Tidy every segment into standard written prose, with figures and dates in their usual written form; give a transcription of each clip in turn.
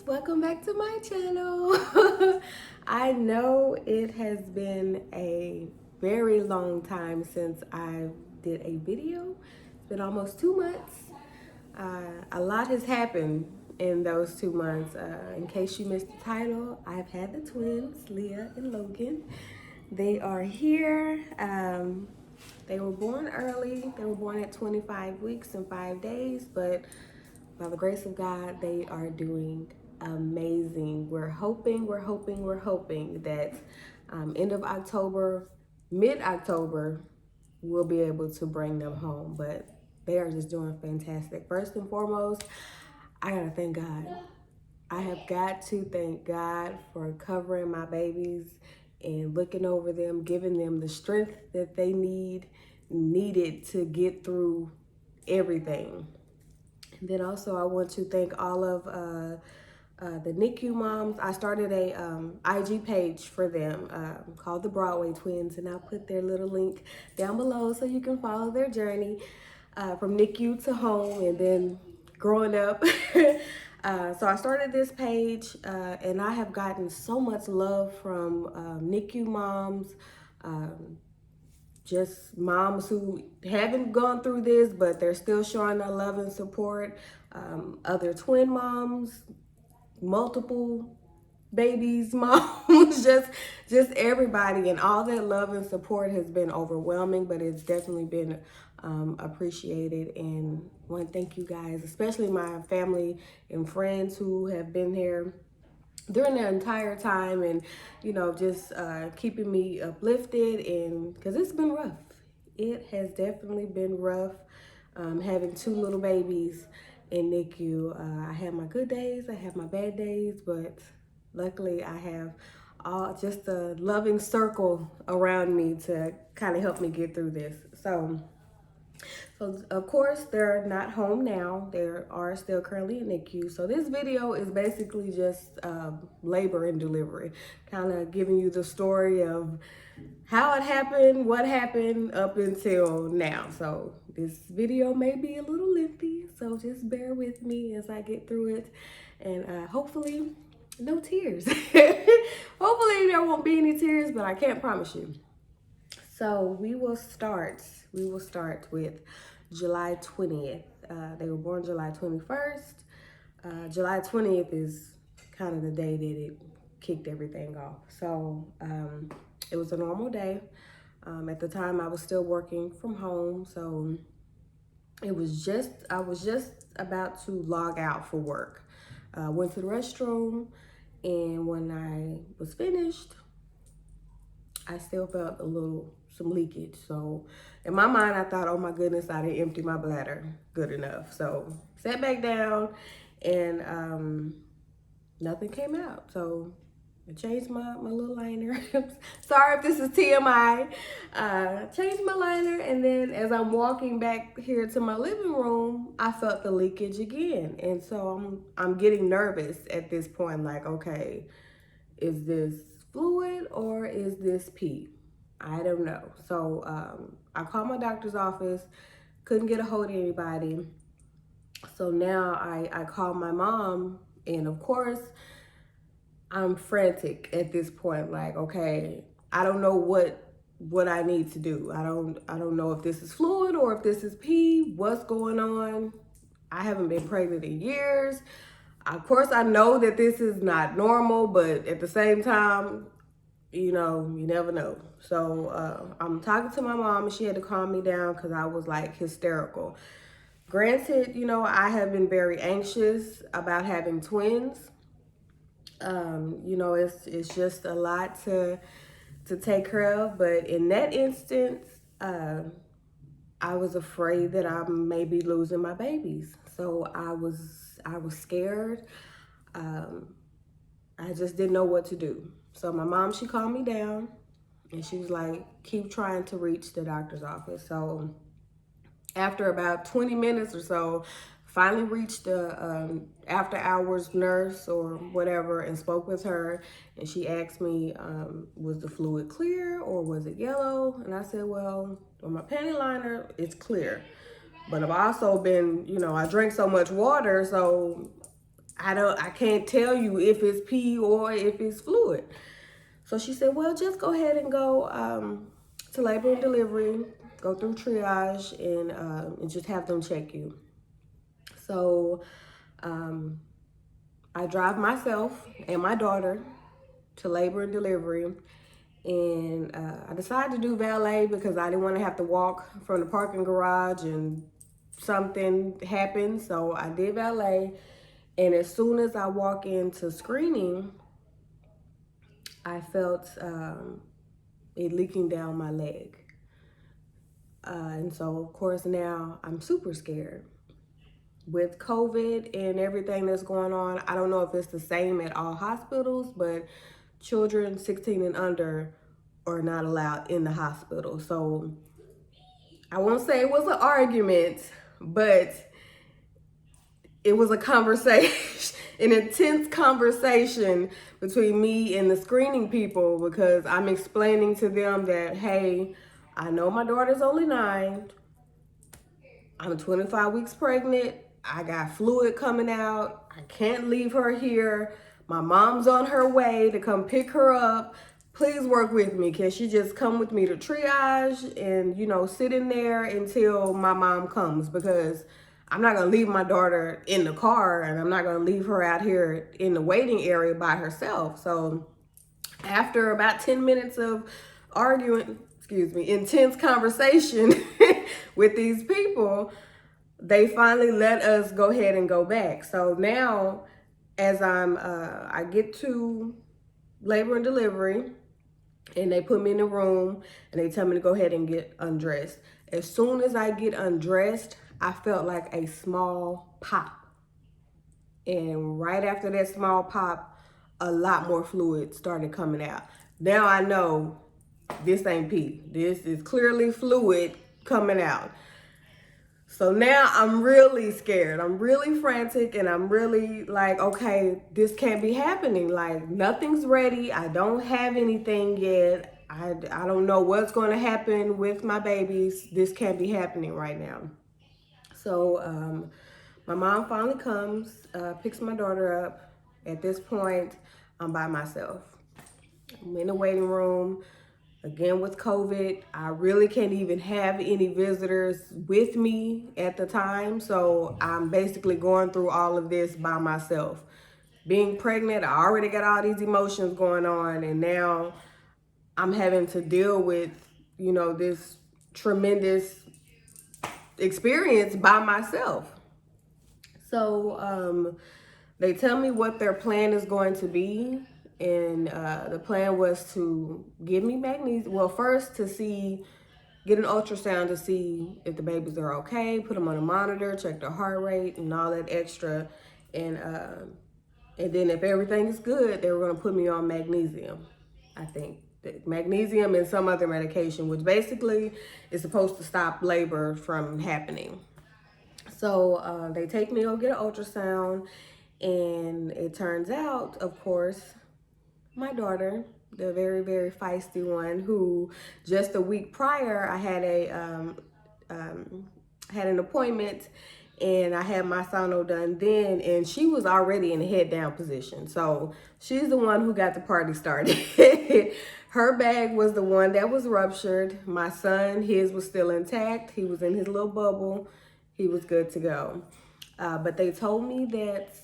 welcome back to my channel. I know it has been a very long time since I did a video. It's been almost 2 months. A lot has happened in those 2 months. In case you missed the title, I've had the twins, Leah and Logan. They are here. They were born early. They were born at 25 weeks and 5 days, but by the grace of God, they are doing amazing. We're hoping that end of October, mid-October, we'll be able to bring them home. But they are just doing fantastic. First and foremost, I gotta thank God. I have got to thank God for covering my babies and looking over them, giving them the strength that they needed to get through everything. And then also I want to thank all of the NICU moms. I started a IG page for them called the Broadway Twins, and I'll put their little link down below so you can follow their journey from NICU to home and then growing up. So I started this page and I have gotten so much love from NICU moms, just moms who haven't gone through this, but they're still showing their love and support. Other twin moms, multiple babies, moms, just everybody, and all that love and support has been overwhelming, but it's definitely been appreciated. And I want to thank you guys, especially my family and friends who have been here during the entire time, and just keeping me uplifted, and because it's been rough. It has definitely been rough having two little babies in NICU. I have my good days, I have my bad days, but luckily I have just a loving circle around me to kind of help me get through this. So of course, they're not home now. They are still currently in NICU. So this video is basically just labor and delivery, kind of giving you the story of how it happened, what happened up until now. So this video may be a little lengthy, so just bear with me as I get through it, and hopefully no tears. Hopefully there won't be any tears, but I can't promise you. So we will start with July 20th. They were born July 21st. July 20th is kind of the day that it kicked everything off. So it was a normal day. At the time I was still working from home. So I was just about to log out for work. Went to the restroom, and when I was finished, I still felt some leakage. So in my mind, I thought, oh my goodness, I didn't empty my bladder good enough. So sat back down, and nothing came out. So I changed my little liner. Sorry if this is TMI. Changed my liner, and then as I'm walking back here to my living room, I felt the leakage again. And so I'm getting nervous at this point, like, okay, is this fluid or is this pee? I don't know. So I called my doctor's office, couldn't get a hold of anybody. So now I called my mom, and of course I'm frantic at this point. Like, okay, I don't know what I need to do. I don't know if this is fluid or if this is pee. What's going on? I haven't been pregnant in years. Of course, I know that this is not normal, but at the same time, you never know. So I'm talking to my mom, and she had to calm me down because I was like hysterical. Granted, I have been very anxious about having twins. It's just a lot to take care of. But in that instance, I was afraid that I may be losing my babies. So I was scared. I just didn't know what to do. So my mom, she calmed me down, and she was like, keep trying to reach the doctor's office. So after about 20 minutes or so, finally reached the after hours nurse or whatever and spoke with her. And she asked me, was the fluid clear or was it yellow? And I said, well, on my panty liner, it's clear. But I've also been, I drink so much water, so I can't tell you if it's pee or if it's fluid. So she said, well, just go ahead and go to labor and delivery, go through triage, and just have them check you. So I drive myself and my daughter to labor and delivery. And I decided to do valet because I didn't want to have to walk from the parking garage and something happened. So I did valet. And as soon as I walk into screening, I felt it leaking down my leg. And so, of course, now I'm super scared. With COVID and everything that's going on, I don't know if it's the same at all hospitals, but children 16 and under are not allowed in the hospital. So I won't say it was an argument, but it was a conversation, an intense conversation between me and the screening people, because I'm explaining to them that, hey, I know my daughter's only 9. I'm 25 weeks pregnant. I got fluid coming out. I can't leave her here. My mom's on her way to come pick her up. Please work with me. Can she just come with me to triage and, sit in there until my mom comes? Because I'm not going to leave my daughter in the car, and I'm not going to leave her out here in the waiting area by herself. So after about 10 minutes of intense conversation with these people, they finally let us go ahead and go back. So now, as I get to labor and delivery, and they put me in the room, and they tell me to go ahead and get undressed. As soon as I get undressed, I felt like a small pop. And right after that small pop, a lot more fluid started coming out. Now I know this ain't pee. This is clearly fluid coming out. So now I'm really scared. I'm really frantic, and I'm really like, okay, this can't be happening. Like, nothing's ready. I don't have anything yet. I don't know what's going to happen with my babies. This can't be happening right now. So my mom finally comes, picks my daughter up. At this point, I'm by myself. I'm in the waiting room. Again, with COVID, I really can't even have any visitors with me at the time. So I'm basically going through all of this by myself. Being pregnant, I already got all these emotions going on, and now I'm having to deal with, this tremendous experience by myself. So they tell me what their plan is going to be. And the plan was to give me magnesium. Well, first to get an ultrasound to see if the babies are okay, put them on a monitor, check their heart rate and all that extra. And then if everything is good, they were going to put me on magnesium, I think. Magnesium and some other medication, which basically is supposed to stop labor from happening. So they take me to go get an ultrasound. And it turns out, of course, my daughter, the very, very feisty one, who just a week prior, I had had an appointment, and I had my sono done then, and she was already in a head down position. So she's the one who got the party started. Her bag was the one that was ruptured. My son, his was still intact. He was in his little bubble. He was good to go. But they told me that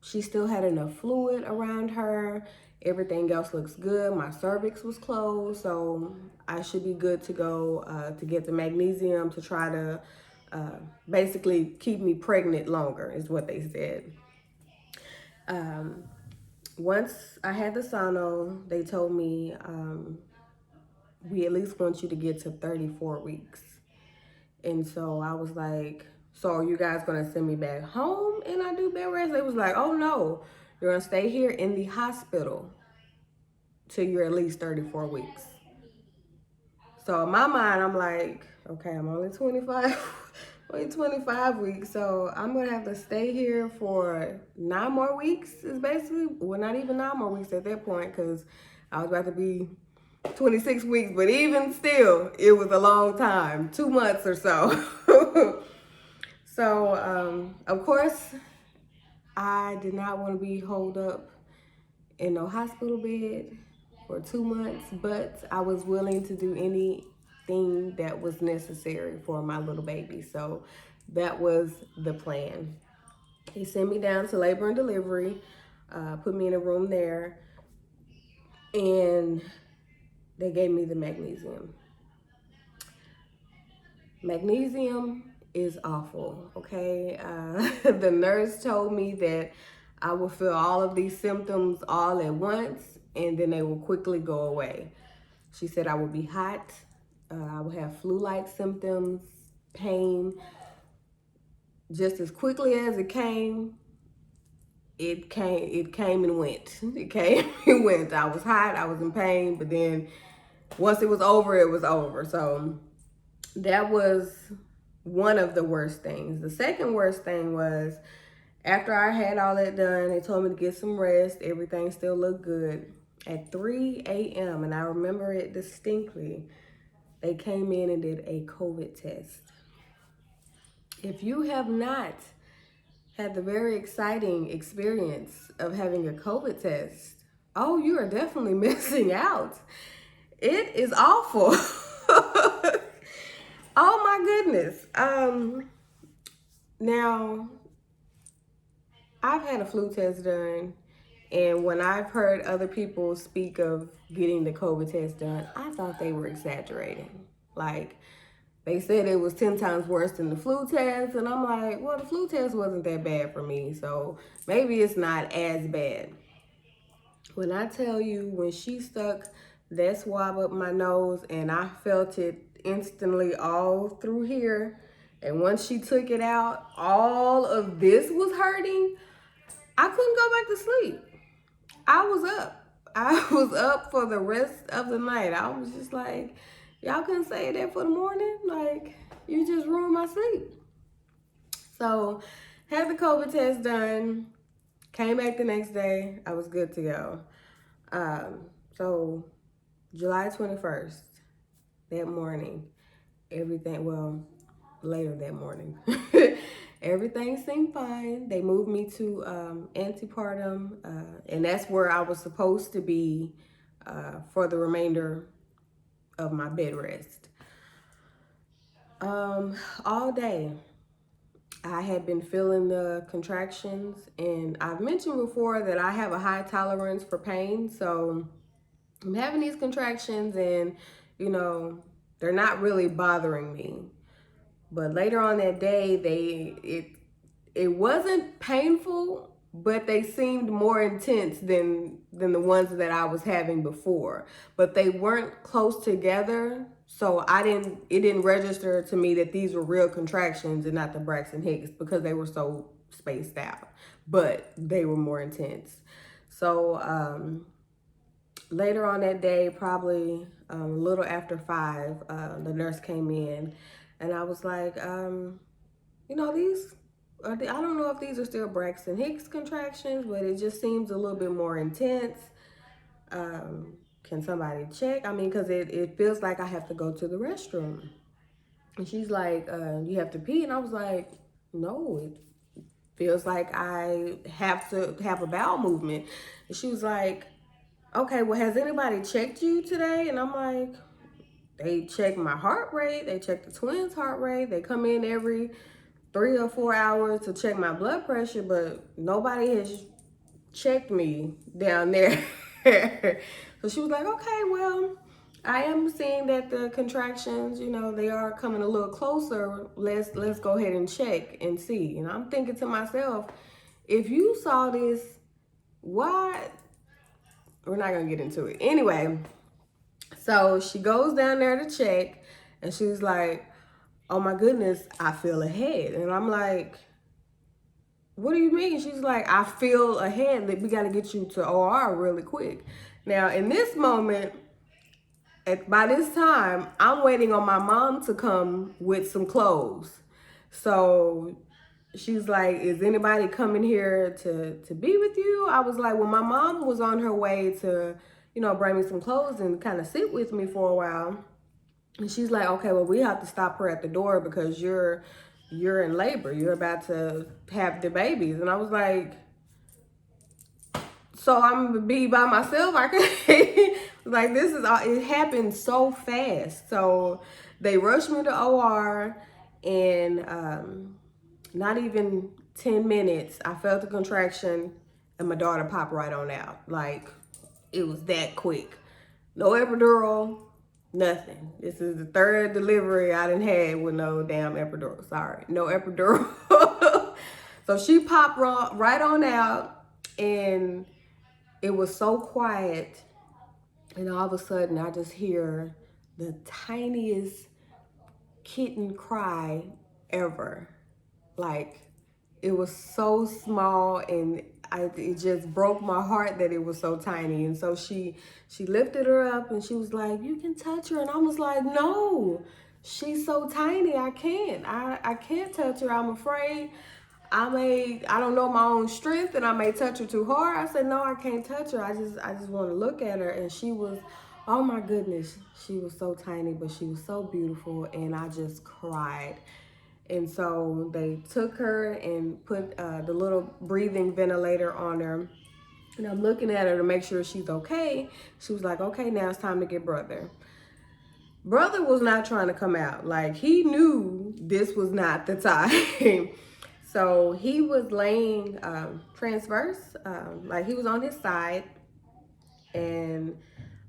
she still had enough fluid around her. Everything else looks good. My cervix was closed, so I should be good to go to get the magnesium to try to basically keep me pregnant longer, is what they said. Once I had the sono, they told me we at least want you to get to 34 weeks. And so I was like, so are you guys going to send me back home and I do bed rest? They was like, oh no, you're going to stay here in the hospital till you're at least 34 weeks. So in my mind, I'm like, okay, I'm only 25 weeks. So I'm going to have to stay here for 9 more weeks is basically, well, not even 9 more weeks at that point, because I was about to be 26 weeks, but even still, it was a long time, 2 months or so. So, of course, I did not want to be holed up in no hospital bed for 2 months, but I was willing to do anything that was necessary for my little baby. So that was the plan. He sent me down to labor and delivery, put me in a room there, and they gave me the magnesium. Magnesium is awful, okay? The nurse told me that I will feel all of these symptoms all at once, and then they will quickly go away. She said I will be hot, I will have flu-like symptoms, pain. Just as quickly as it came, it came and went. It came and went. I was hot, I was in pain, but then once it was over, it was over. So that was one of the worst things. The second worst thing was after I had all that done, they told me to get some rest. Everything still looked good. At 3 a.m., and I remember it distinctly, they came in and did a COVID test. If you have not had the very exciting experience of having a COVID test, oh, you are definitely missing out. It is awful. Oh my goodness. Now, I've had a flu test done, and when I've heard other people speak of getting the COVID test done, I thought they were exaggerating. Like, they said it was 10 times worse than the flu test, and I'm like, well, the flu test wasn't that bad for me, so maybe it's not as bad. When I tell you, when she stuck that swab up my nose and I felt it instantly all through here, and once she took it out, all of this was hurting. I couldn't go back to sleep. I was up. I was up for the rest of the night. I was just like, y'all couldn't say that for the morning? Like, you just ruined my sleep. So, had the COVID test done, came back the next day, I was good to go. So, July 21st, that morning, later that morning, everything seemed fine. They moved me to antepartum, and that's where I was supposed to be for the remainder of my bed rest. All day, I had been feeling the contractions, and I've mentioned before that I have a high tolerance for pain, so I'm having these contractions and, they're not really bothering me. But later on that day, it wasn't painful, but they seemed more intense than the ones that I was having before. But they weren't close together, so it didn't register to me that these were real contractions and not the Braxton Hicks because they were so spaced out. But they were more intense. So later on that day, probably a little after 5, the nurse came in, and I was like, I don't know if these are still Braxton Hicks contractions, but it just seems a little bit more intense. Can somebody check? I mean, because it feels like I have to go to the restroom. And she's like, you have to pee? And I was like, no, it feels like I have to have a bowel movement. And she was like, okay, well, has anybody checked you today? And I'm like, they check my heart rate. They check the twins' heart rate. They come in every 3 or 4 hours to check my blood pressure, but nobody has checked me down there. So she was like, okay, well, I am seeing that the contractions, they are coming a little closer. Let's go ahead and check and see. And I'm thinking to myself, if you saw this, why? We're not gonna get into it. Anyway, so she goes down there to check, and she's like, oh my goodness, I feel a head. And I'm like, what do you mean? She's like, I feel a head that we got to get you to OR really quick. Now, in this moment, by this time, I'm waiting on my mom to come with some clothes. So she's like, is anybody coming here to be with you? I was like, well, my mom was on her way to, bring me some clothes and kind of sit with me for a while. And she's like, okay, well, we have to stop her at the door because you're in labor. You're about to have the babies. And I was like, so I'm gonna be by myself. I can like this is all. It happened so fast. So they rushed me to OR, and not even 10 minutes, I felt the contraction, and my daughter popped right on out. Like it was that quick. No epidural, nothing. This is the third delivery I done had with no damn epidural. Sorry, no epidural. So she popped right on out, and it was so quiet, and all of a sudden I just hear the tiniest kitten cry ever. Like it was so small, and it just broke my heart that it was so tiny. And so she lifted her up, and she was like, "You can touch her," and I was like, "No, she's so tiny, I can't. I can't touch her. I'm afraid I don't know my own strength, and I may touch her too hard." I said, "No, I can't touch her. I just want to look at her." And she was, oh my goodness, she was so tiny, but she was so beautiful, and I just cried. And so they took her and put the little breathing ventilator on her. And I'm looking at her to make sure she's okay. She was like, "Okay, now it's time to get brother." Brother was not trying to come out. Like he knew this was not the time. So he was laying transverse, like he was on his side. And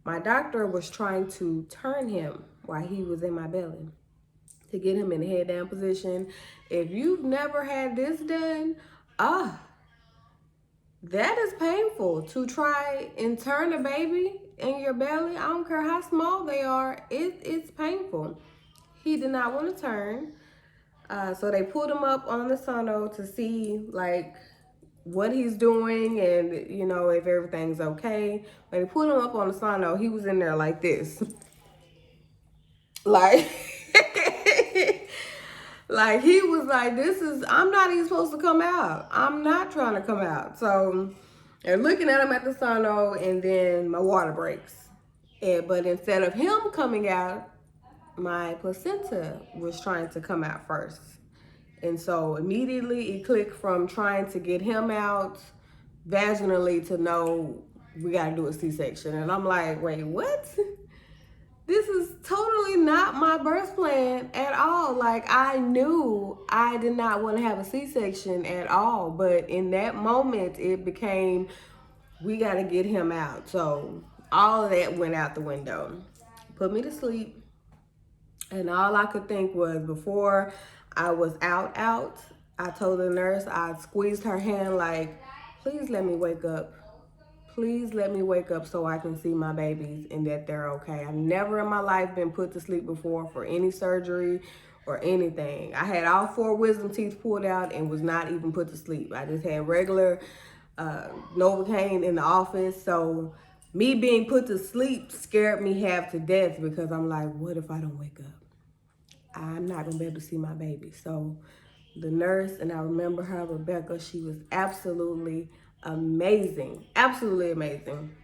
my doctor was trying to turn him while he was in my belly, to get him in a head down position. If you've never had this done, that is painful to try and turn a baby in your belly. I don't care how small they are, it's painful. He did not want to turn. So they pulled him up on the sono to see like what he's doing and if everything's okay. When they pulled him up on the sono, he was in there like this. Like like he was like, I'm not even supposed to come out. I'm not trying to come out. So they're looking at him at the sono, and then my water breaks. But instead of him coming out, my placenta was trying to come out first. And so immediately it clicked from trying to get him out vaginally to no, we got to do a C-section. And I'm like, wait, what? This is totally not my birth plan at all. Like I knew I did not want to have a C-section at all. But in that moment, it became, we got to get him out. So all of that went out the window. Put me to sleep. And all I could think was, before I was out, I told the nurse, I squeezed her hand like, "Please let me wake up. Please let me wake up so I can see my babies and that they're okay." I've never in my life been put to sleep before for any surgery or anything. I had all 4 wisdom teeth pulled out and was not even put to sleep. I just had regular Novocaine in the office. So me being put to sleep scared me half to death, because I'm like, what if I don't wake up? I'm not gonna be able to see my baby. So the nurse, and I remember her, Rebecca, she was absolutely amazing. Absolutely amazing.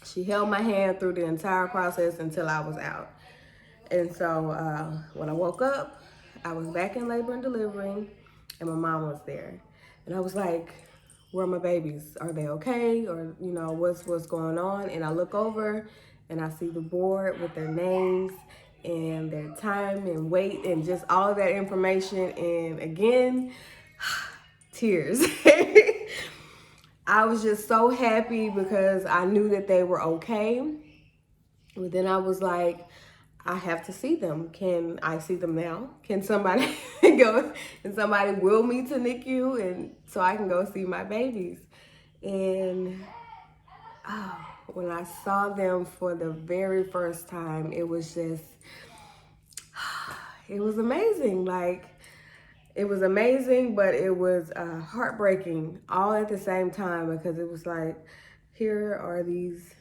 She held my hand through the entire process until I was out. And so when I woke up, I was back in labor and delivery, and my mom was there. And I was like, where are my babies? Are they okay? Or, what's going on? And I look over and I see the board with their names and their time and weight and just all of that information. And again, tears. I was just so happy because I knew that they were okay. But then I was like, I have to see them. Can I see them now? Can somebody go and somebody wheel me to NICU and so I can go see my babies? And when I saw them for the very first time, it was just, it was amazing. Like, it was amazing, but it was heartbreaking all at the same time, because it was like, here are these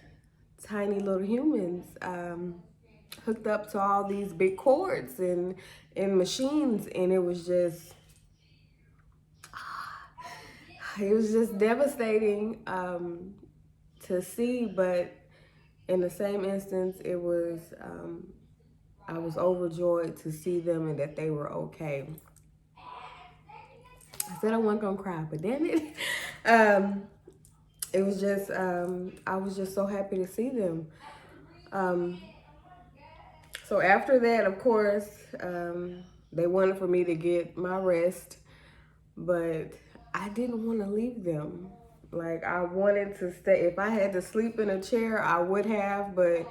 tiny little humans hooked up to all these big cords and machines, and it was just devastating to see. But in the same instance, it was I was overjoyed to see them and that they were okay. I said I wasn't gonna cry, but damn it. it was just, I was just so happy to see them. Um, so after that, of course, they wanted for me to get my rest, but I didn't want to leave them. Like, I wanted to stay. If I had to sleep in a chair, I would have, but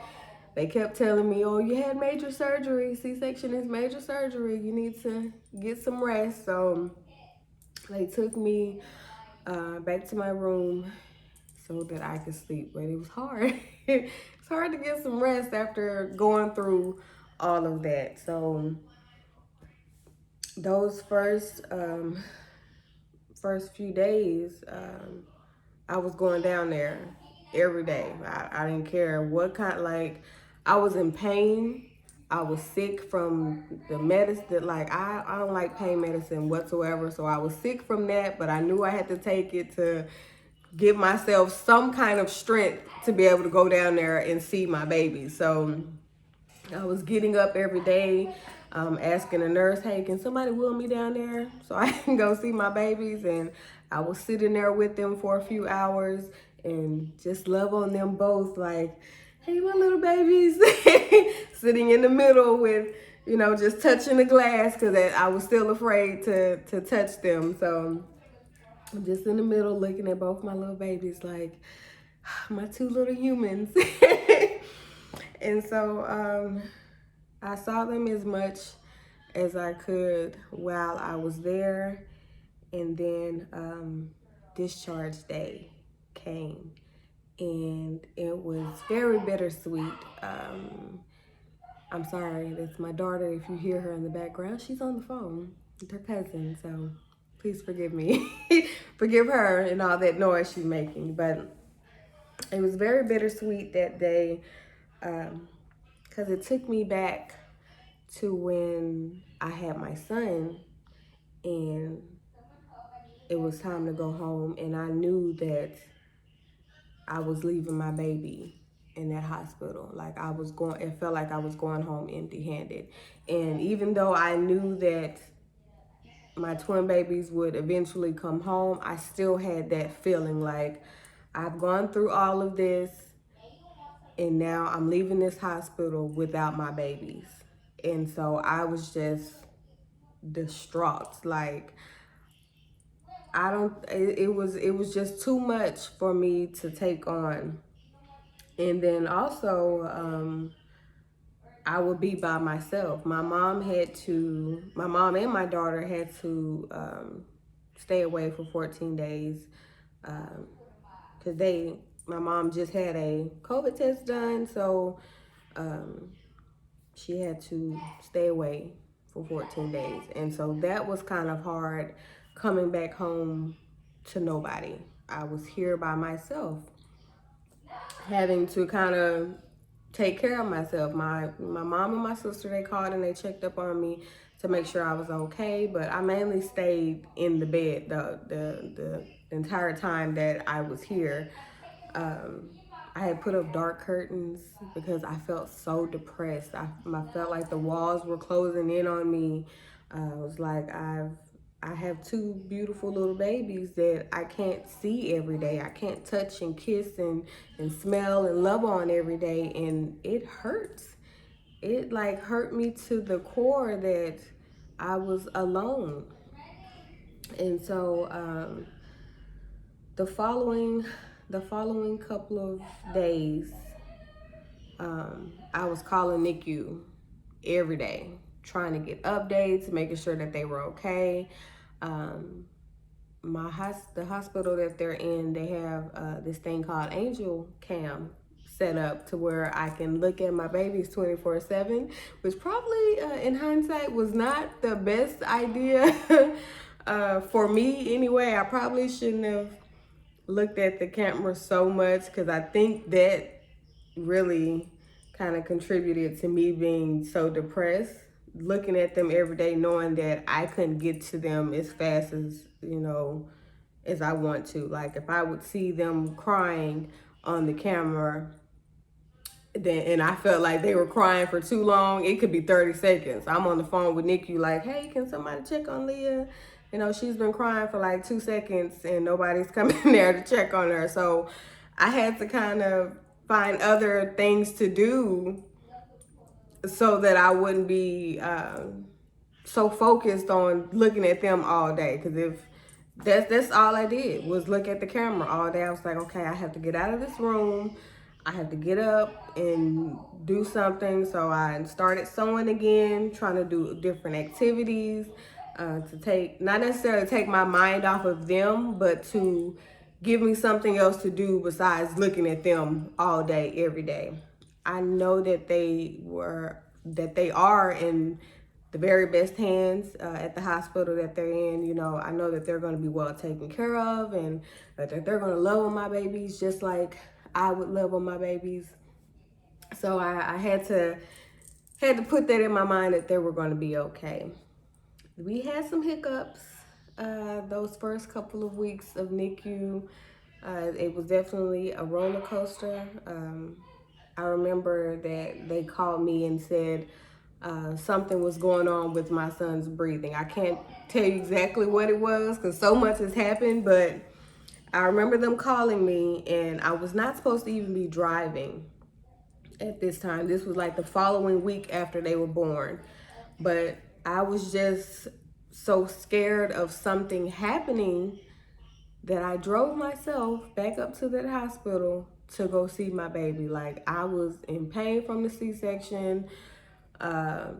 they kept telling me, oh, you had major surgery. C-section is major surgery. You need to get some rest. So they took me back to my room so that I could sleep. But it was hard. It's hard to get some rest after going through all of that. So those first few days, I was going down there every day. I didn't care what kind, like, I was in pain. I was sick from the medicine. Like, I don't like pain medicine whatsoever. So I was sick from that, but I knew I had to take it to give myself some kind of strength to be able to go down there and see my baby. So I was getting up every day, asking the nurse, hey, can somebody wheel me down there so I can go see my babies? And I was sitting there with them for a few hours and just love on them both, like, hey, my little babies, sitting in the middle with, you know, just touching the glass because I was still afraid to touch them. So I'm just in the middle looking at both my little babies like, my two little humans. And so I saw them as much as I could while I was there. And then discharge day came. And it was very bittersweet. I'm sorry, that's my daughter. If you hear her in the background, she's on the phone with her cousin. So please forgive me. Forgive her and all that noise she's making. But it was very bittersweet that day because it took me back to when I had my son and it was time to go home, and I knew that I was leaving my baby in that hospital. Like, it felt like I was going home empty-handed. And even though I knew that my twin babies would eventually come home, I still had that feeling like I've gone through all of this and now I'm leaving this hospital without my babies. And so I was just distraught. Like, it was just too much for me to take on. And then also, I would be by myself. My mom and my daughter had to stay away for 14 days because my mom just had a COVID test done, so she had to stay away for 14 days. And so that was kind of hard coming back home to nobody. I was here by myself, having to kind of take care of myself. My mom and my sister, they called and they checked up on me to make sure I was okay, but I mainly stayed in the bed the entire time that I was here. I had put up dark curtains because I felt so depressed. I felt like the walls were closing in on me. I was like, I have two beautiful little babies that I can't see every day. I can't touch and kiss and smell and love on every day. And it hurts. It like hurt me to the core that I was alone. And so the following couple of days, I was calling NICU every day, trying to get updates, making sure that they were okay. The hospital that they're in, they have this thing called Angel Cam set up to where I can look at my babies 24/7, which probably in hindsight was not the best idea for me anyway. I probably shouldn't have looked at the camera so much because I think that really kind of contributed to me being so depressed, looking at them every day knowing that I couldn't get to them as fast as, as I want to. Like, if I would see them crying on the camera and I felt like they were crying for too long, it could be 30 seconds. I'm on the phone with NICU like, hey, can somebody check on Leah? you know, she's been crying for like 2 seconds and nobody's coming there to check on her. So I had to kind of find other things to do so that I wouldn't be so focused on looking at them all day. Because if that's all I did was look at the camera all day, I was like, okay, I have to get out of this room. I have to get up and do something. So I started sewing again, trying to do different activities to take, not necessarily take my mind off of them, but to give me something else to do besides looking at them all day, every day. I know that they are in the very best hands at the hospital that they're in. You know, I know that they're going to be well taken care of, and that they're going to love on my babies just like I would love on my babies. So I had to put that in my mind that they were going to be okay. We had some hiccups those first couple of weeks of NICU. It was definitely a roller coaster. I remember that they called me and said something was going on with my son's breathing. I can't tell you exactly what it was because so much has happened, but I remember them calling me, and I was not supposed to even be driving at this time. This was like the following week after they were born. But I was just so scared of something happening that I drove myself back up to the hospital to go see my baby. Like, I was in pain from the C-section. I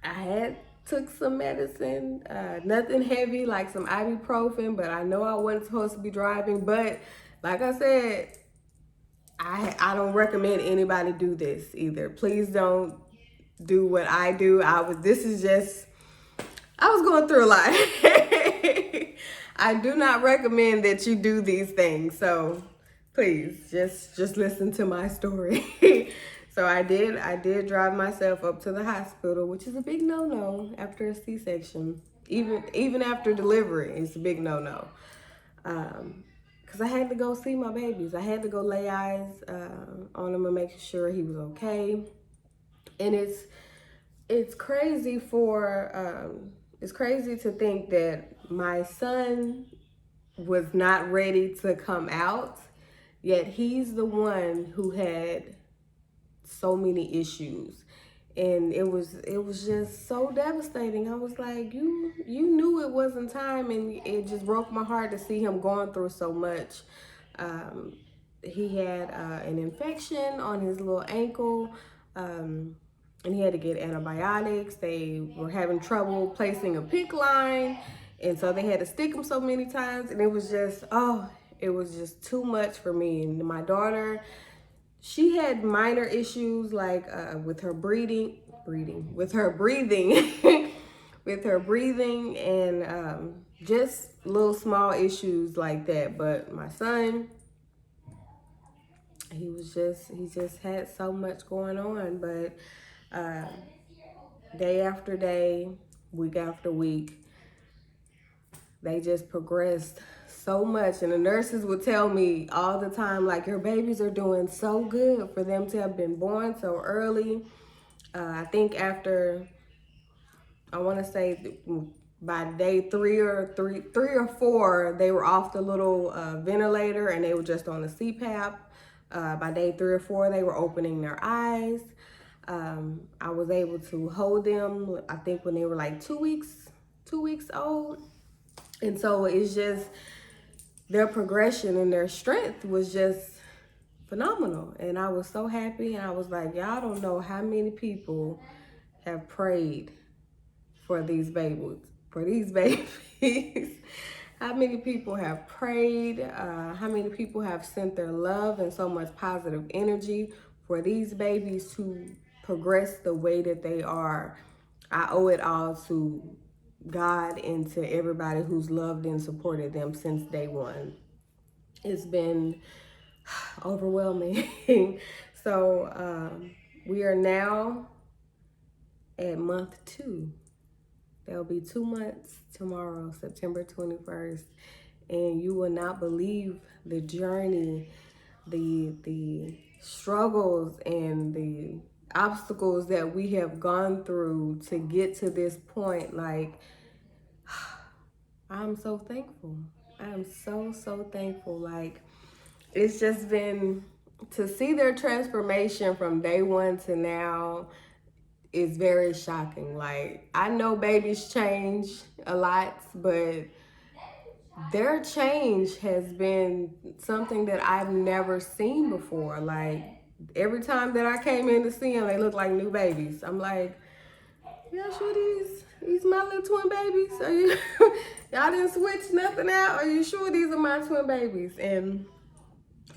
had took some medicine, nothing heavy like some ibuprofen, but I know I wasn't supposed to be driving. But like I said, I don't recommend anybody do this either. Please don't do what I do. I was going through a lot. I do not recommend that you do these things. So please just listen to my story. So I did drive myself up to the hospital, which is a big no-no after a C-section. Even after delivery, it's a big no-no. Because I had to go see my babies. I had to go lay eyes on him and make sure he was okay. And it's crazy it's crazy to think that my son was not ready to come out, yet he's the one who had so many issues. And it was just so devastating. I was like, you knew it wasn't time, and it just broke my heart to see him going through so much. He had an infection on his little ankle, and he had to get antibiotics. They were having trouble placing a PICC line, and so they had to stick him so many times, and it was just too much for me. And my daughter, she had minor issues like with her breathing, with her breathing, with her breathing, and just little small issues like that. But my son, he just had so much going on. But day after day, week after week, they just progressed so much. And the nurses would tell me all the time, like, your babies are doing so good for them to have been born so early. I think after, I want to say by day three or four, they were off the little ventilator and they were just on the CPAP. By day 3 or 4, they were opening their eyes. I was able to hold them, I think when they were like 2 weeks old. And so it's just, their progression and their strength was just phenomenal. And I was so happy. And I was like, y'all don't know how many people have prayed for these babies, How many people have prayed, how many people have sent their love and so much positive energy for these babies to progress the way that they are. I owe it all to God and to everybody who's loved and supported them since day one. It's been overwhelming. So we are now at month 2. There'll be 2 months tomorrow, September 21st. And you will not believe the journey, the struggles and the obstacles that we have gone through to get to this point. Like, I'm so thankful. I am so thankful. Like, it's just been to see their transformation from day one to now is very shocking. Like, I know babies change a lot, but their change has been something that I've never seen before. Like, every time that I came in to see them, they look like new babies. I'm like, yeah, sure these my little twin babies? Are you y'all didn't switch nothing out? Are you sure these are my twin babies? And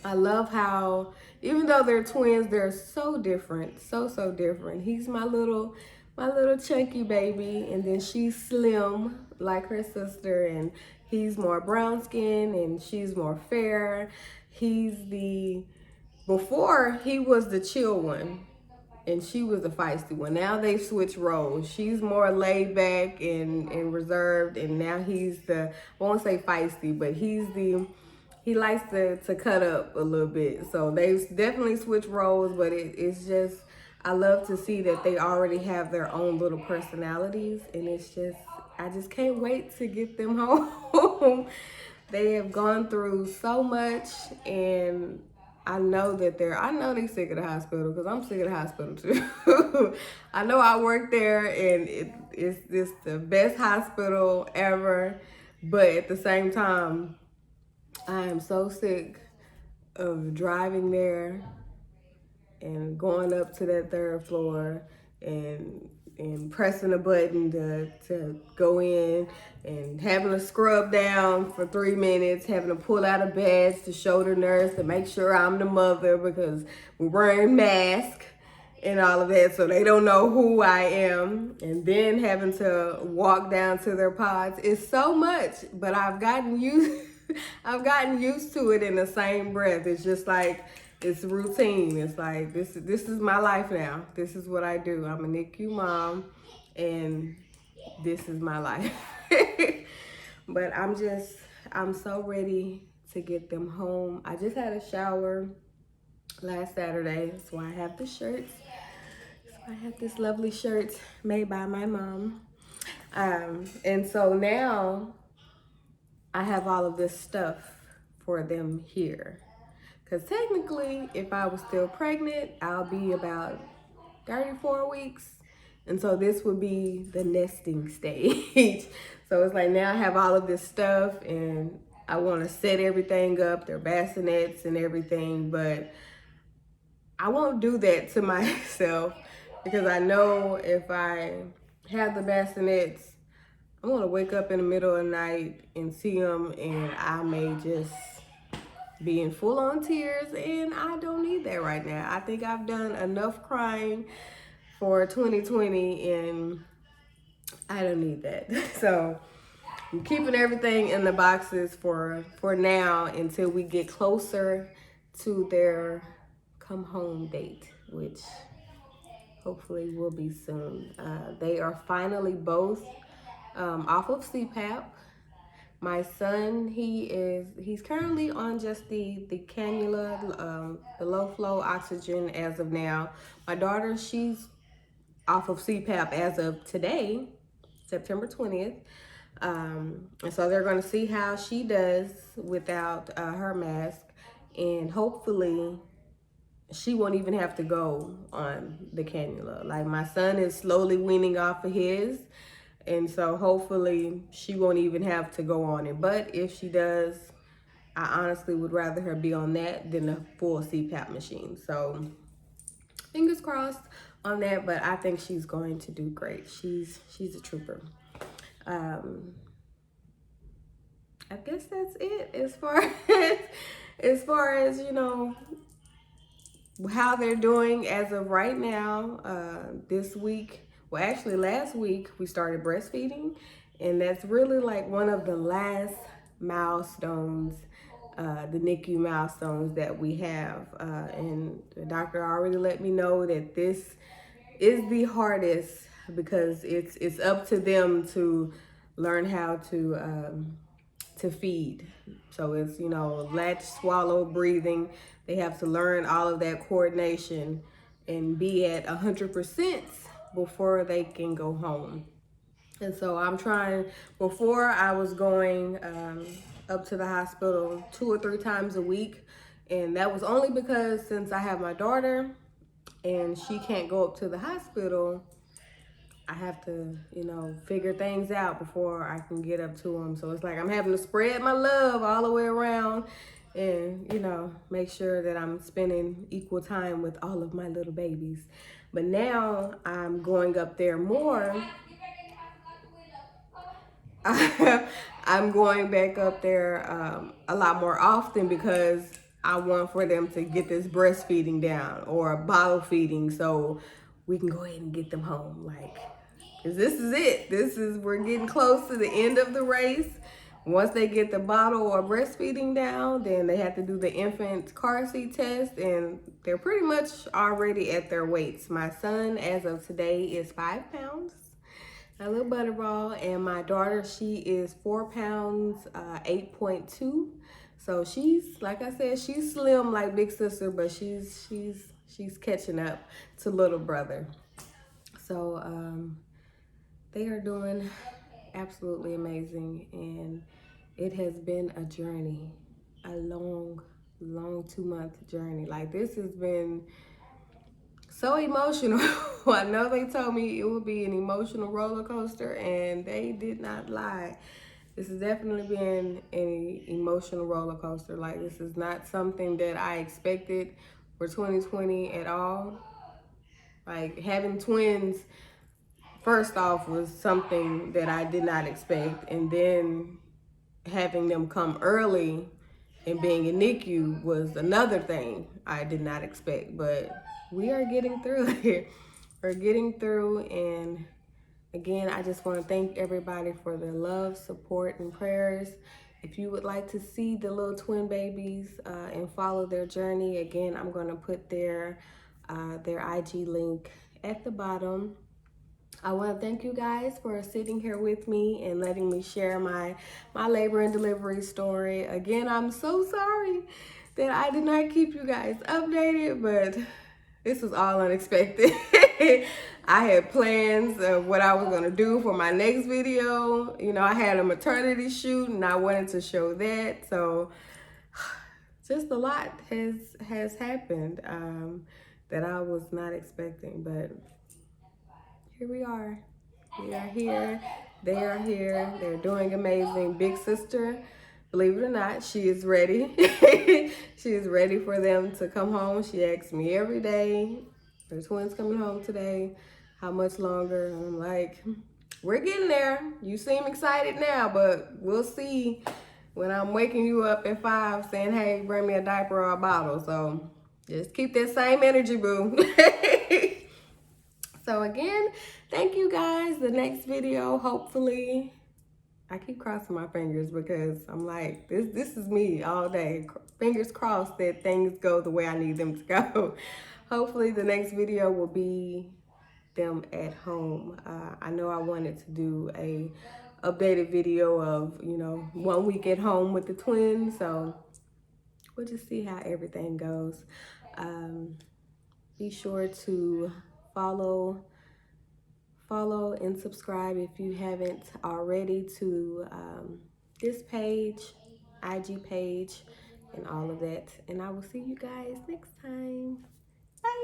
I love how even though they're twins, they're so different, so different. He's my little chunky baby, and then she's slim like her sister, and he's more brown skin and she's more fair. He's the before he was the chill one and she was the feisty one. Now they switch roles. She's more laid back and reserved, and now he's the, I won't say feisty, but he likes to cut up a little bit. So they've definitely switched roles, but it's just, I love to see that they already have their own little personalities, and it's just, I just can't wait to get them home. They have gone through so much, and I know that I know they're sick of the hospital because I'm sick of the hospital too. I know I work there and it's the best hospital ever, but at the same time, I am so sick of driving there and going up to that third floor and pressing a button to go in and having to scrub down for 3 minutes, having to pull out a badge to show the nurse to make sure I'm the mother because we're wearing masks and all of that, so they don't know who I am, and then having to walk down to their pods. It's so much, but I've gotten used I've gotten used to it in the same breath. It's just like, it's routine. It's like, this is my life now. This is what I do. I'm a NICU mom, and this is my life. But I'm so ready to get them home. I just had a shower last Saturday. That's why I have the shirts. So I have this lovely shirt made by my mom. And so now I have all of this stuff for them here. Because technically, if I was still pregnant, I'll be about 34 weeks. And so this would be the nesting stage. So it's like now I have all of this stuff and I want to set everything up, their bassinets and everything. But I won't do that to myself because I know if I have the bassinets, I'm going to wake up in the middle of the night and see them, and I may just be in full on tears, and I don't need that right now. I think I've done enough crying for 2020, and I don't need that. So I'm keeping everything in the boxes for now until we get closer to their come home date, which hopefully will be soon. They are finally both off of CPAP. My son, he's currently on just the cannula, the low flow oxygen as of now. My daughter, she's off of CPAP as of today, September 20th. And so they're going to see how she does without her mask, and hopefully she won't even have to go on the cannula. Like, my son is slowly weaning off of his, and so hopefully she won't even have to go on it. But if she does, I honestly would rather her be on that than a full CPAP machine. So fingers crossed on that, but I think she's going to do great. She's a trooper. I guess that's it as far as you know, how they're doing as of right now. This week, well, actually last week we started breastfeeding, and that's really like one of the last milestones, the NICU milestones that we have. And the doctor already let me know that this is the hardest because it's up to them to learn how to feed. So it's, you know, latch, swallow, breathing. They have to learn all of that coordination and be at 100% before they can go home. And so I'm trying, before I was going up to the hospital 2 or 3 times a week. And that was only because since I have my daughter and she can't go up to the hospital, I have to, figure things out before I can get up to them. So it's like I'm having to spread my love all the way around and, make sure that I'm spending equal time with all of my little babies. But now I'm going up there more. I'm going back up there a lot more often because I want for them to get this breastfeeding down or bottle feeding so we can go ahead and get them home. Like, 'cause this is it. We're getting close to the end of the race. Once they get the bottle or breastfeeding down, then they have to do the infant car seat test, and they're pretty much already at their weights. My son, as of today, is 5 pounds. A little butterball, and my daughter, she is 4 pounds, 8.2. So she's, like I said, she's slim like big sister, but she's catching up to little brother. So they are doing absolutely amazing, and it has been a journey, a long 2-month journey. Like, this has been so emotional. I know they told me it would be an emotional roller coaster, and they did not lie. This has definitely been an emotional roller coaster. Like, this is not something that I expected for 2020 at all. Like, having twins, first off, was something that I did not expect, and then having them come early and being in NICU was another thing I did not expect. But we are getting through it. We're getting through, and again, I just want to thank everybody for their love, support, and prayers. If you would like to see the little twin babies and follow their journey, again, I'm going to put their IG link at the bottom. I want to thank you guys for sitting here with me and letting me share my labor and delivery story. Again, I'm so sorry that I did not keep you guys updated, but this was all unexpected. I had plans of what I was going to do for my next video. I had a maternity shoot and I wanted to show that. So just a lot has happened that I was not expecting, but here we are. We are here. They are here. They're doing amazing. Big sister, believe it or not, she is ready. She is ready for them to come home. She asks me every day, "Are the twins coming home today? How much longer?" And I'm like, "We're getting there. You seem excited now, but we'll see when I'm waking you up at 5 saying, 'Hey, bring me a diaper or a bottle.'" So just keep that same energy, boo. So again, thank you guys. The next video, hopefully, I keep crossing my fingers because I'm like, this is me all day. Fingers crossed that things go the way I need them to go. Hopefully the next video will be them at home. I know I wanted to do a updated video of, 1 week at home with the twins. So we'll just see how everything goes. Be sure to follow and subscribe if you haven't already to this page, IG page, and all of that. And I will see you guys next time. Bye.